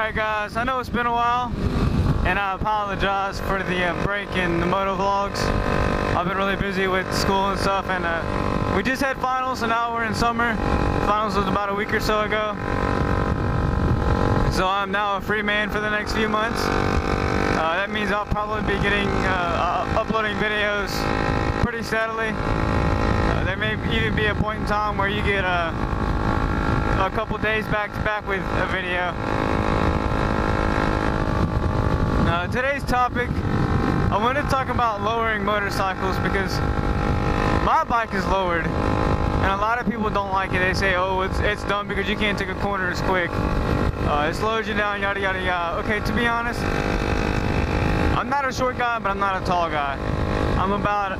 Alright guys, I know it's been a while, and I apologize for the break in the moto vlogs. I've been really busy with school and stuff, and we just had finals, so now we're in summer. Finals was about a week or so ago. So I'm now a free man for the next few months. That means I'll probably be getting, uploading videos pretty steadily. There may even be a point in time where you get a couple days back to back with a video. Today's topic, I wanted to talk about lowering motorcycles because my bike is lowered, and a lot of people don't like it. They say, oh, it's dumb because you can't take a corner as quick. It slows you down, yada yada yada. Okay, to be honest, I'm not a short guy, but I'm not a tall guy. I'm about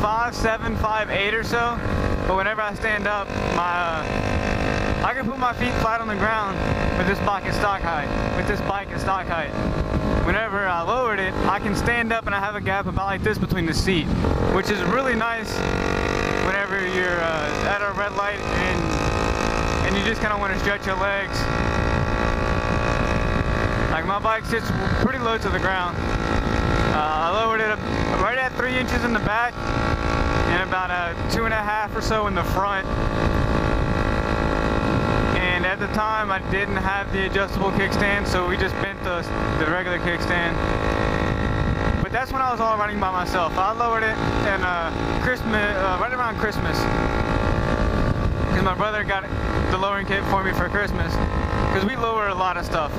5'7", 5'8" or so, but whenever I stand up, I can put my feet flat on the ground with this bike at stock height. Whenever I lowered it, I can stand up and I have a gap about like this between the seat, which is really nice whenever you're at a red light and you just kind of want to stretch your legs. Like my bike sits pretty low to the ground. I lowered it right at 3 inches in the back and about 2.5 or so in the front. And at the time I didn't have the adjustable kickstand, so we just bent the regular kickstand. But that's when I was all riding by myself. I lowered it in Christmas, right around Christmas, because my brother got the lowering kit for me for Christmas, because we lower a lot of stuff.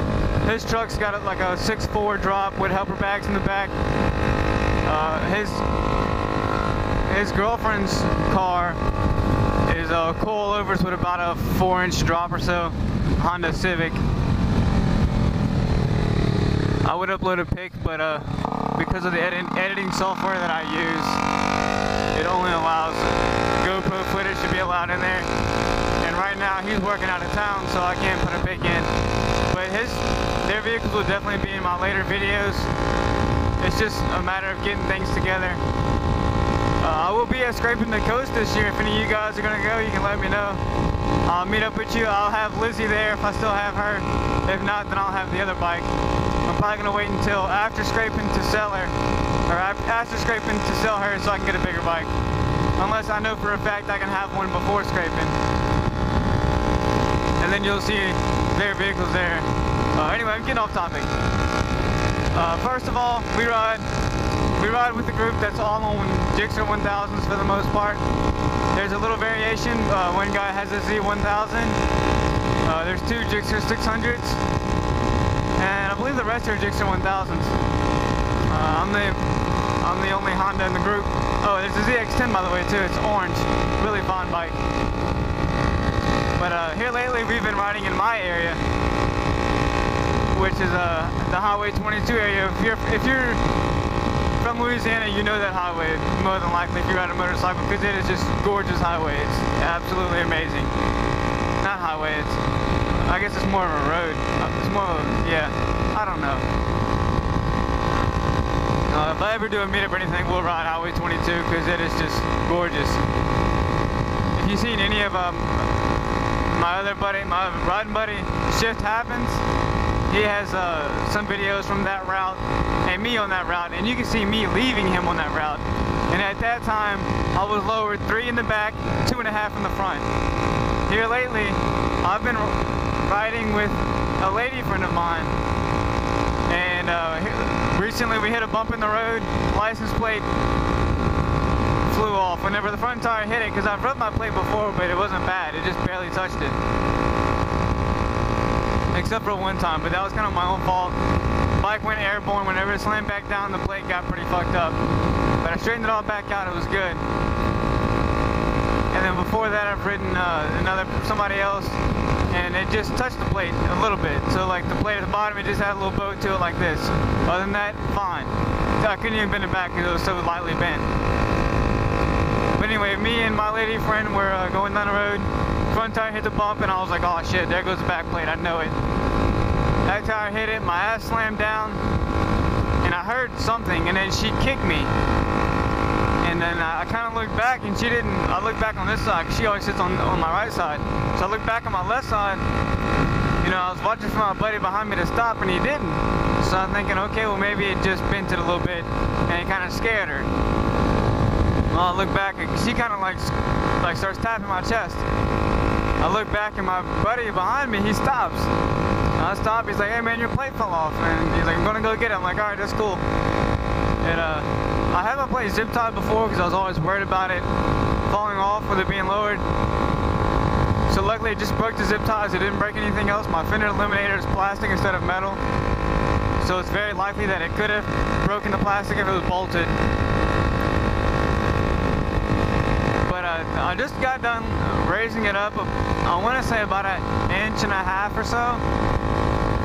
His truck's got like a 6'4" drop with helper bags in the back. His girlfriend's car is coilovers with about a 4-inch drop or so, Honda Civic. I would upload a pic, but because of the editing software that I use, it only allows GoPro footage to be allowed in there. And right now he's working out of town, so I can't put a pic in. But their vehicles will definitely be in my later videos. It's just a matter of getting things together. I will be at Scraping the Coast this year. If any of you guys are going to go, you can let me know. I'll meet up with you. I'll have Lizzie there if I still have her. If not, then I'll have the other bike. I'm probably going to wait until after Scraping to sell her, or after Scraping to sell her so I can get a bigger bike. Unless I know for a fact I can have one before Scraping. And then you'll see their vehicles there. Anyway, I'm getting off topic. First of all, we ride with a group that's all on Gixxer 1000s for the most part. There's a little variation. One guy has a Z1000. There's 2 Gixxer 600s, and I believe the rest are Gixxer 1000s. I'm the only Honda in the group. Oh, there's a ZX10 by the way too. It's orange, really fun bike. But here lately we've been riding in my area, which is the Highway 22 area. If you're from Louisiana, you know that highway more than likely if you ride a motorcycle, because it is just gorgeous highway. It's absolutely amazing. Not highway, I guess it's more of a road. It's more of a, yeah, I don't know. If I ever do a meetup or anything, we'll ride Highway 22 because it is just gorgeous. If you've seen any of my other buddy, my riding buddy, Shifthappens, he has some videos from that route and me on that route, and you can see me leaving him on that route. And at that time, I was lowered 3 in the back, 2.5 in the front. Here lately, I've been riding with a lady friend of mine, and recently we hit a bump in the road. License plate flew off whenever the front tire hit it, because I've rubbed my plate before, but it wasn't bad. It just barely touched it. Except for one time, but that was kind of my own fault. Bike went airborne. Whenever it slammed back down, the plate got pretty fucked up. But I straightened it all back out. It was good. And then before that, I've ridden somebody else, and it just touched the plate a little bit. So like the plate at the bottom, it just had a little bow to it like this. Other than that, fine. I couldn't even bend it back because it was so lightly bent. But anyway, me and my lady friend were going down the road. Front tire hit the bump, and I was like, oh shit, there goes the back plate. I know it. That tire hit it, my ass slammed down, and I heard something, and then she kicked me. And then I kind of looked back, and she didn't. I looked back on this side, 'cause she always sits on my right side. So I looked back on my left side, you know, I was watching for my buddy behind me to stop and he didn't. So I'm thinking, okay, well maybe it just bent it a little bit and it kind of scared her. Well, I look back and she kind of like starts tapping my chest. I look back and my buddy behind me, he stops. I stop, he's like, hey man, your plate fell off. And he's like, I'm gonna go get it. I'm like, alright, that's cool. And I haven't played zip tie before because I was always worried about it falling off with it being lowered. So luckily it just broke the zip ties, it didn't break anything else. My fender eliminator is plastic instead of metal. So it's very likely that it could have broken the plastic if it was bolted. But I just got done raising it up, I want to say about 1.5 inches or so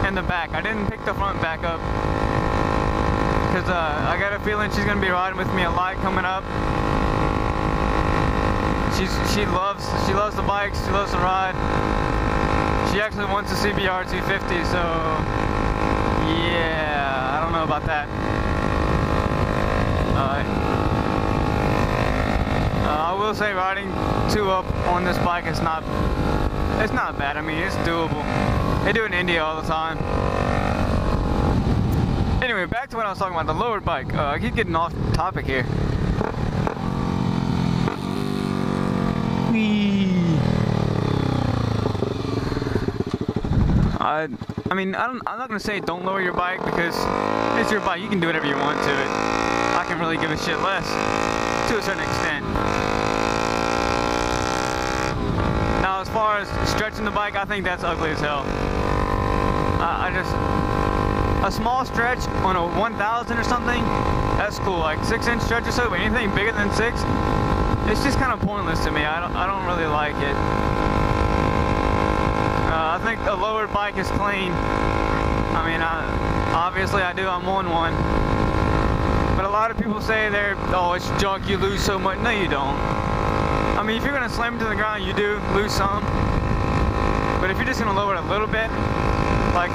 in the back. I didn't pick the front back up because I got a feeling she's going to be riding with me a lot coming up. She loves the bikes, she loves to ride. She actually wants a CBR 250, so yeah, I don't know about that. I will say riding 2 up on this bike is not bad. I mean, it's doable. They do it in India all the time. Anyway, back to what I was talking about, the lowered bike. I keep getting off topic here. I mean, I'm not gonna say don't lower your bike because it's your bike. You can do whatever you want to it. I can really give a shit less to a certain extent. Now, as far as stretching the bike, I think that's ugly as hell. A small stretch on a 1000 or something, that's cool. Like 6-inch stretch or so, but anything bigger than 6, it's just kind of pointless to me. I don't really like it. I think a lowered bike is clean. I mean, obviously I do, I'm on one. But a lot of people say oh, it's junk, you lose so much. No, you don't. I mean, if you're gonna slam it to the ground, you do lose some. But if you're just gonna lower it a little bit, like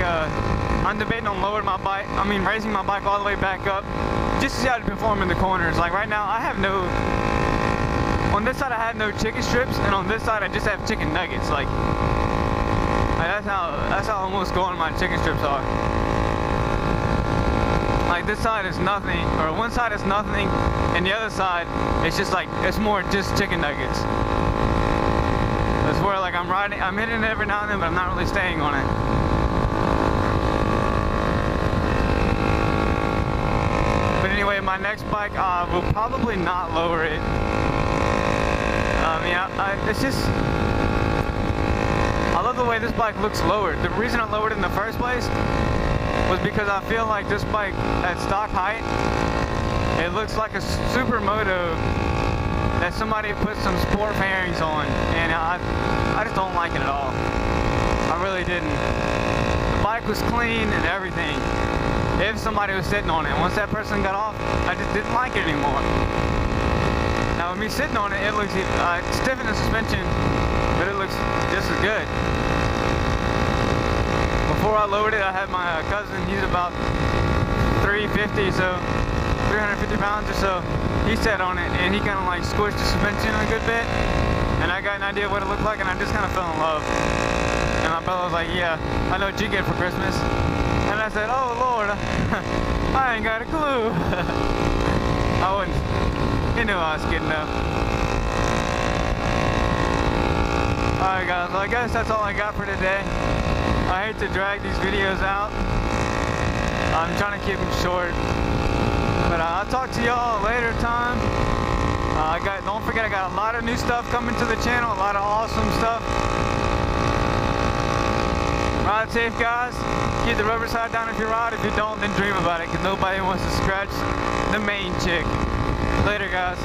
I'm debating on lowering my bike, raising my bike all the way back up, just to see how to perform in the corners. Like right now, on this side I have no chicken strips, and on this side I just have chicken nuggets. Like that's how almost gone my chicken strips are. Like this side is nothing, or one side is nothing, and the other side it's just like, it's more just chicken nuggets. That's where like I'm hitting it every now and then, but I'm not really staying on it. But anyway, my next bike, will probably not lower it. It's just, I love the way this bike looks lowered. The reason I lowered it in the first place was because I feel like this bike at stock height, it looks like a supermoto that somebody put some sport fairings on, and I just don't like it at all. I really didn't. The bike was clean and everything if somebody was sitting on it. Once that person got off, I just didn't like it anymore. Now with me sitting on it, it looks stiff in the suspension, but it looks just as good. Before I lowered it, I had my cousin, he's about 350, so 350 pounds or so. He sat on it and he kind of like squished the suspension a good bit, and I got an idea of what it looked like, and I just kind of fell in love. And my brother was like, yeah, I know what you get for Christmas. And I said, oh Lord, I ain't got a clue. I wouldn't, he knew I was kidding though. Alright guys, well I guess that's all I got for today. I hate to drag these videos out. I'm trying to keep them short. But I'll talk to y'all later time. Don't forget, I got a lot of new stuff coming to the channel, a lot of awesome stuff. Ride safe guys. Keep the rubber side down if you ride. If you don't, then dream about it, because nobody wants to scratch the main chick. Later guys.